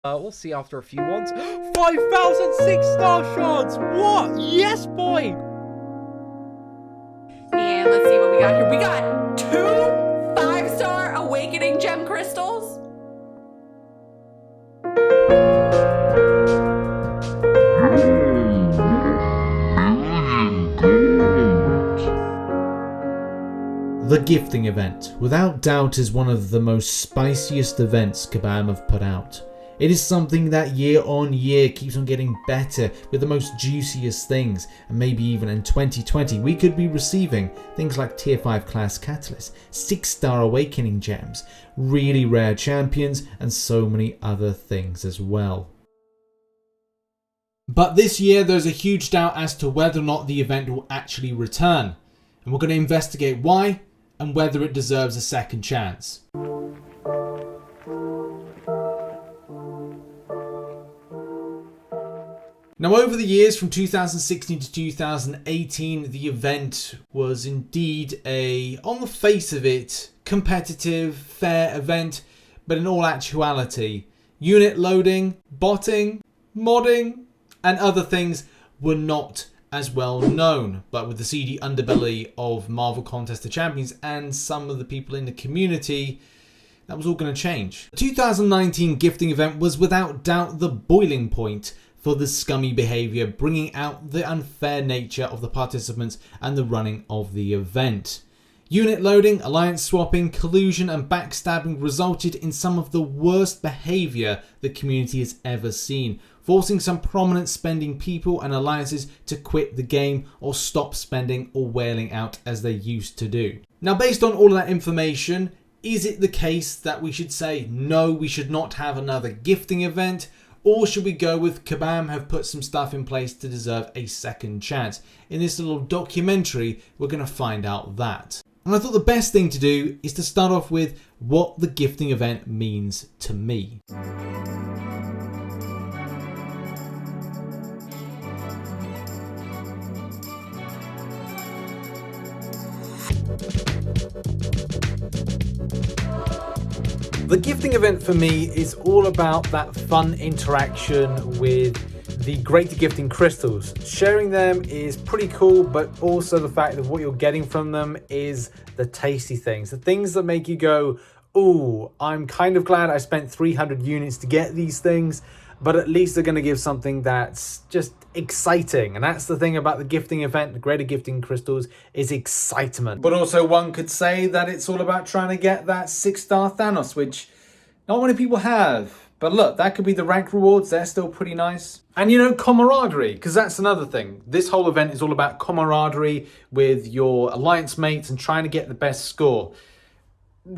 We'll see after a few ones. 5,000 6-star shards! What? Yes, boy! And let's see what we got here. We got 2 5-star awakening gem crystals. The gifting event, without doubt, is one of the most spiciest events Kabam have put out. It is something that year on year keeps on getting better with the most juiciest things, and maybe even in 2020 we could be receiving things like tier 5 class catalysts, 6-star awakening gems, really rare champions, and so many other things as well. But this year there's a huge doubt as to whether or not the event will actually return, and we're going to investigate why and whether it deserves a second chance. Now, over the years from 2016 to 2018, the event was indeed on the face of it, competitive, fair event, but in all actuality, unit loading, botting, modding, and other things were not as well known. But with the seedy underbelly of Marvel Contest of Champions and some of the people in the community, that was all going to change. The 2019 gifting event was without doubt the boiling point for the scummy behaviour, bringing out the unfair nature of the participants and the running of the event. Unit loading, alliance swapping, collusion and backstabbing resulted in some of the worst behaviour the community has ever seen, forcing some prominent spending people and alliances to quit the game or stop spending or wailing out as they used to do. Now, based on all of that information, is it the case that we should say, no, we should not have another gifting event? Or should we go with Kabam have put some stuff in place to deserve a second chance? In this little documentary, we're going to find out that. And I thought the best thing to do is to start off with what the gifting event means to me. The gifting event for me is all about that fun interaction with the greater gifting crystals. Sharing them is pretty cool, but also the fact that what you're getting from them is the tasty things. The things that make you go, ooh, I'm kind of glad I spent 300 units to get these things, but at least they're going to give something that's just exciting. And that's the thing about the gifting event, the greater gifting crystals, is excitement. But also one could say that it's all about trying to get that 6-star Thanos, which not many people have. But look, that could be the rank rewards. They're still pretty nice. And you know, camaraderie, because that's another thing. This whole event is all about camaraderie with your alliance mates and trying to get the best score.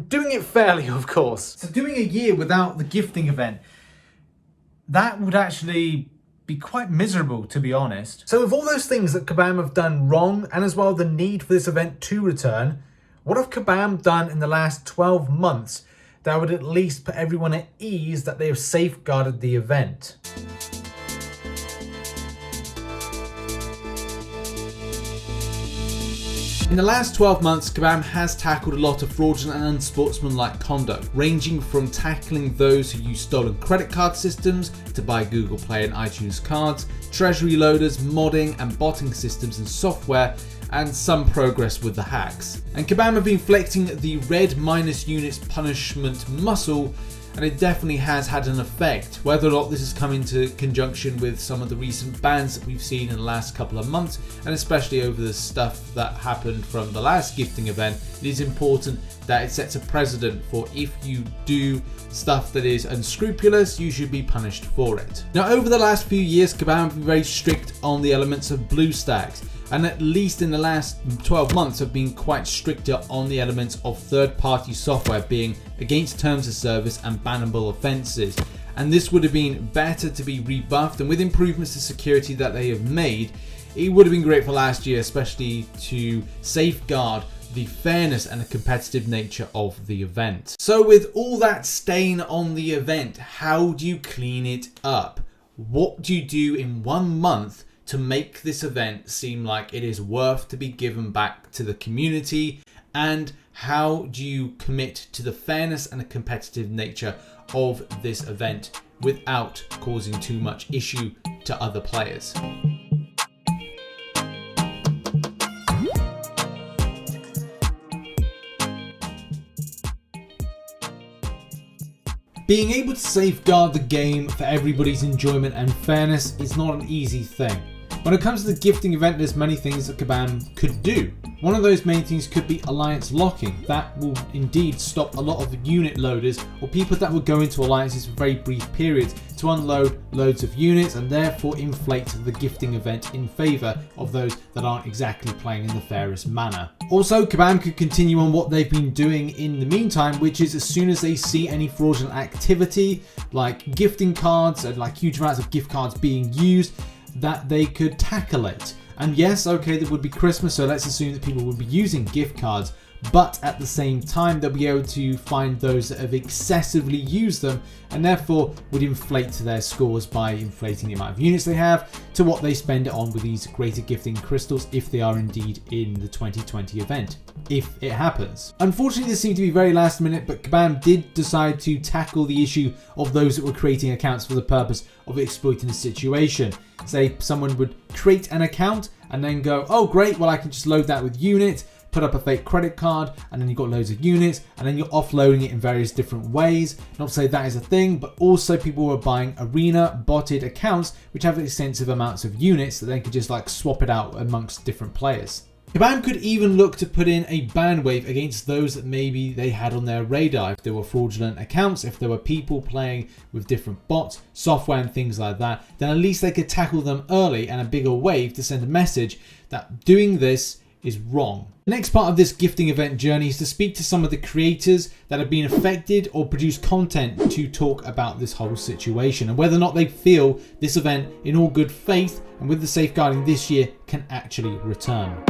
Doing it fairly, of course. So doing a year without the gifting event, that would actually be quite miserable, to be honest. So with all those things that Kabam have done wrong, and as well the need for this event to return, what have Kabam done in the last 12 months that would at least put everyone at ease that they have safeguarded the event? In the last 12 months, Kabam has tackled a lot of fraudulent and unsportsmanlike conduct, ranging from tackling those who use stolen credit card systems to buy Google Play and iTunes cards, treasury loaders, modding and botting systems and software, and some progress with the hacks. And Kabam have been flexing the red minus units punishment muscle, and it definitely has had an effect. Whether or not this has come into conjunction with some of the recent bans that we've seen in the last couple of months, and especially over the stuff that happened from the last gifting event, it is important that it sets a precedent for if you do stuff that is unscrupulous, you should be punished for it. Now, over the last few years, Kabam have been very strict on the elements of BlueStacks, and at least in the last 12 months have been quite stricter on the elements of third-party software being against terms of service and bannable offences. And this would have been better to be rebuffed, and with improvements to security that they have made, it would have been great for last year, especially to safeguard the fairness and the competitive nature of the event. So with all that stain on the event, how do you clean it up? What do you do in 1 month to make this event seem like it is worth to be given back to the community? And how do you commit to the fairness and the competitive nature of this event without causing too much issue to other players. Being able to safeguard the game for everybody's enjoyment and fairness is not an easy thing. When it comes to the gifting event, there's many things that Kabam could do. One of those main things could be alliance locking. That will indeed stop a lot of unit loaders or people that will go into alliances for very brief periods to unload loads of units and therefore inflate the gifting event in favour of those that aren't exactly playing in the fairest manner. Also, Kabam could continue on what they've been doing in the meantime, which is as soon as they see any fraudulent activity like gifting cards and like huge amounts of gift cards being used, that they could tackle it. And yes, okay, there would be Christmas, so let's assume that people would be using gift cards, but at the same time they'll be able to find those that have excessively used them and therefore would inflate their scores by inflating the amount of units they have to what they spend it on with these greater gifting crystals if they are indeed in the 2020 event, if it happens. Unfortunately, this seemed to be very last minute, but Kabam did decide to tackle the issue of those that were creating accounts for the purpose of exploiting the situation. Say someone would create an account and then go, oh great, well I can just load that with units, put up a fake credit card, and then you've got loads of units, and then you're offloading it in various different ways. Not to say that is a thing, but also people were buying arena botted accounts which have extensive amounts of units that they could just like swap it out amongst different players. Kabam could even look to put in a ban wave against those that maybe they had on their radar. If there were fraudulent accounts, if there were people playing with different bots, software and things like that, then at least they could tackle them early and a bigger wave to send a message that doing this is wrong. The next part of this gifting event journey is to speak to some of the creators that have been affected or produced content to talk about this whole situation and whether or not they feel this event in all good faith and with the safeguarding this year can actually return.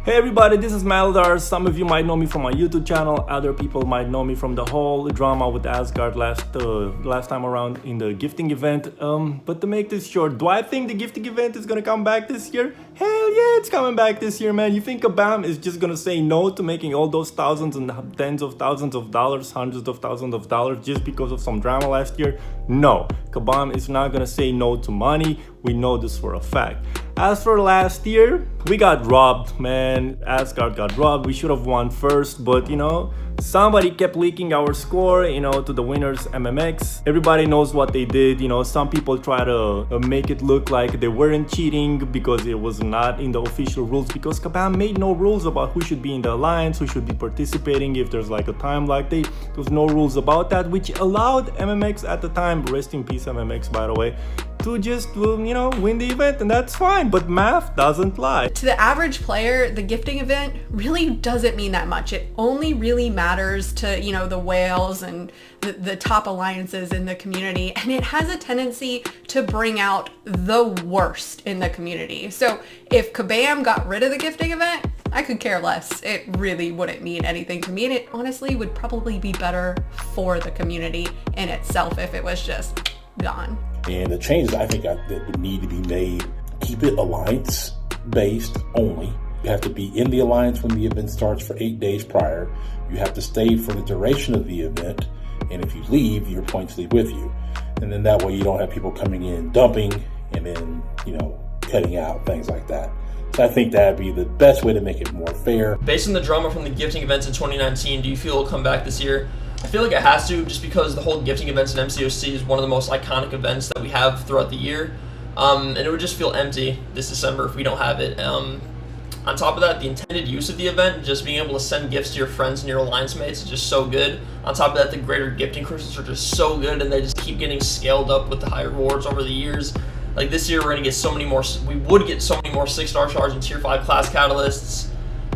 Hey everybody, this is Maldar. Some of you might know me from my YouTube channel, other people might know me from the whole drama with Asgard last time around in the gifting event. But to make this short, do I think the gifting event is gonna come back this year? Hell yeah, it's coming back this year, man. You think Kabam is just gonna say no to making all those thousands and tens of thousands of dollars, hundreds of thousands of dollars just because of some drama last year? No, Kabam is not gonna say no to money. We know this for a fact. As for last year, we got robbed, man. Asgard got robbed. We should have won first, but you know, somebody kept leaking our score, you know, to the winners MMX. Everybody knows what they did. You know, some people try to make it look like they weren't cheating because it was not in the official rules, because Kabam made no rules about who should be in the alliance, who should be participating if there's like a time like there was no rules about that, which allowed MMX at the time, rest in peace MMX by the way, to just, you know, win the event, and that's fine, but math doesn't lie. To the average player, the gifting event really doesn't mean that much. It only really matters to, you know, the whales and the top alliances in the community, and it has a tendency to bring out the worst in the community. So if Kabam got rid of the gifting event, I could care less. It really wouldn't mean anything to me, and it honestly would probably be better for the community in itself if it was just gone. And the changes I think that would need to be made, keep it alliance based only. You have to be in the alliance when the event starts for 8 days prior. You have to stay for the duration of the event. And if you leave, your points leave with you. And then that way you don't have people coming in dumping and then, you know, cutting out, things like that. So I think that'd be the best way to make it more fair. Based on the drama from the gifting events in 2019, do you feel it'll come back this year? I feel like it has to, just because the whole gifting events in MCOC is one of the most iconic events that we have throughout the year. And it would just feel empty this December if we don't have it. On top of that, the intended use of the event, just being able to send gifts to your friends and your alliance mates is just so good. On top of that, the greater gifting crystals are just so good, and they just keep getting scaled up with the high rewards over the years. Like this year, we're gonna get so many more. We would get so many more 6-star shards and tier 5 class catalysts,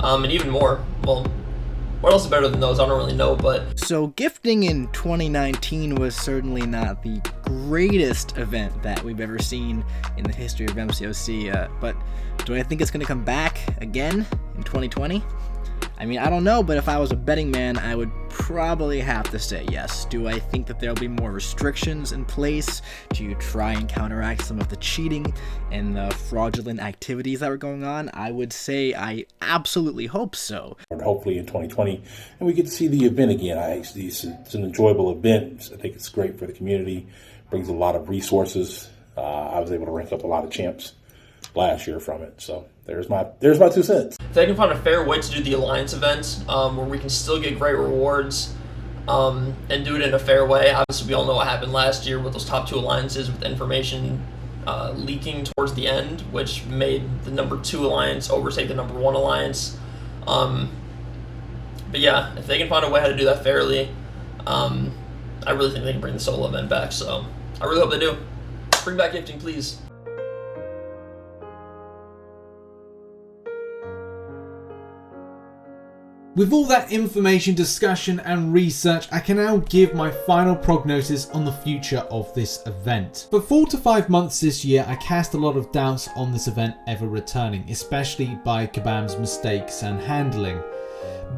and even more. Well, what else is better than those? I don't really know, but... So gifting in 2019 was certainly not the greatest event that we've ever seen in the history of MCOC, but do I think it's going to come back again in 2020? I mean, I don't know, but if I was a betting man, I would probably have to say yes. Do I think that there'll be more restrictions in place to try and counteract some of the cheating and the fraudulent activities that were going on? I would say I absolutely hope so. Hopefully in 2020, and we get to see the event again. It's an enjoyable event. I think it's great for the community, brings a lot of resources. I was able to rank up a lot of champs last year from it. So there's my 2 cents. If they can find a fair way to do the Alliance events where we can still get great rewards and do it in a fair way. Obviously, we all know what happened last year with those top 2 alliances with information leaking towards the end, which made the number 2 alliance overtake the number 1 alliance. But yeah, if they can find a way how to do that fairly, I really think they can bring the solo event back. So I really hope they do. Bring back gifting, please. With all that information, discussion and research, I can now give my final prognosis on the future of this event. For 4 to 5 months this year, I cast a lot of doubts on this event ever returning, especially by Kabam's mistakes and handling.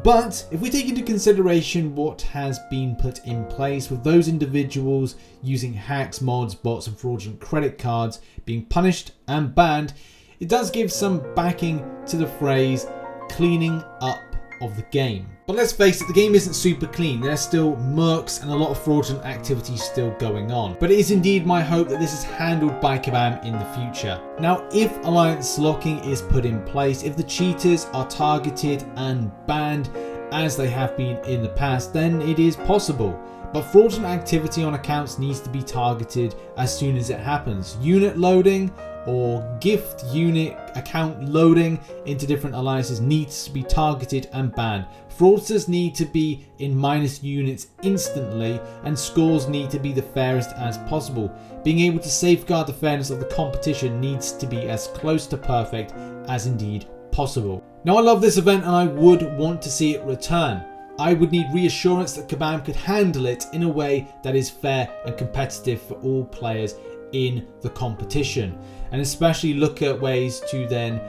But if we take into consideration what has been put in place with those individuals using hacks, mods, bots and fraudulent credit cards being punished and banned, it does give some backing to the phrase cleaning up of the game. But let's face it, the game isn't super clean. There's still murks and a lot of fraudulent activity still going on. But it is indeed my hope that this is handled by Kabam in the future. Now, if alliance locking is put in place, if the cheaters are targeted and banned as they have been in the past, then it is possible. But fraudulent activity on accounts needs to be targeted as soon as it happens. Unit loading or gift unit account loading into different alliances needs to be targeted and banned. Fraudsters need to be in minus units instantly, and scores need to be the fairest as possible. Being able to safeguard the fairness of the competition needs to be as close to perfect as indeed possible. Now, I love this event and I would want to see it return. I would need reassurance that Kabam could handle it in a way that is fair and competitive for all players in the competition, and especially look at ways to then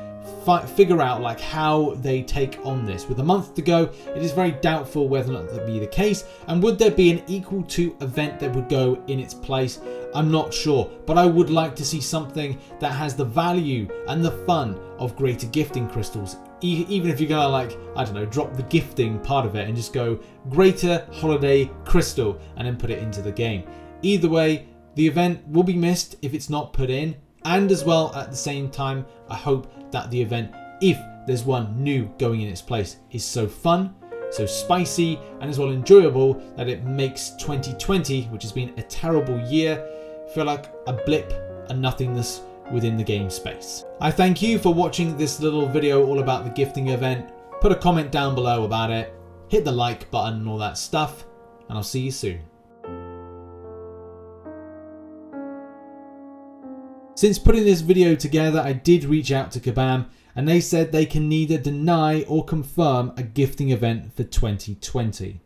figure out like how they take on this. With a month to go, it is very doubtful whether or not that be the case, and would there be an equal to event that would go in its place? I'm not sure, but I would like to see something that has the value and the fun of greater gifting crystals. Even if you're gonna, like, I don't know, drop the gifting part of it and just go greater holiday crystal and then put it into the game. Either way, the event will be missed if it's not put in, and as well at the same time, I hope that the event, if there's one new going in its place, is so fun, so spicy, and as well enjoyable that it makes 2020, which has been a terrible year, feel like a blip and nothingness within the game space. I thank you for watching this little video all about the gifting event. Put a comment down below about it, hit the like button and all that stuff, and I'll see you soon. Since putting this video together, I did reach out to Kabam, and they said they can neither deny or confirm a gifting event for 2020.